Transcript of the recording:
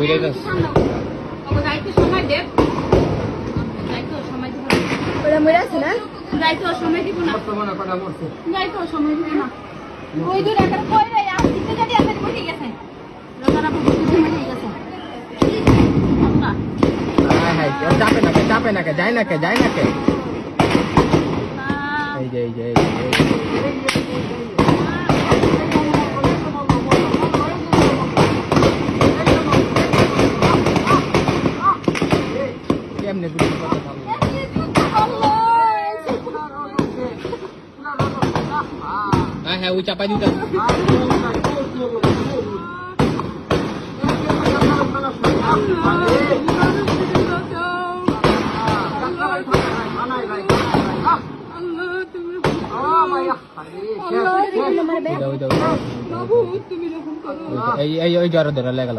কইরে যাস ওকে যাইতে সময় দেব যাইতে সময় দিব ওরা মরে আছে না যাইতে সময় দিব না বর্তমানে কটা মরছে যাইতে সময় দিব না ওই দূর একটা কই রে আর দিতে যদি আসে ঠিক আছে রোজারা বুঝতে ঠিক আছে আল্লাহ হ্যাঁ হ্যাঁ চাপে না কে যায় না কে এই যে কেমনে বুঝতে পারতাম হ্যাঁ ওই চাপাই দিতে এই জ্বর ধরে লেগে গেল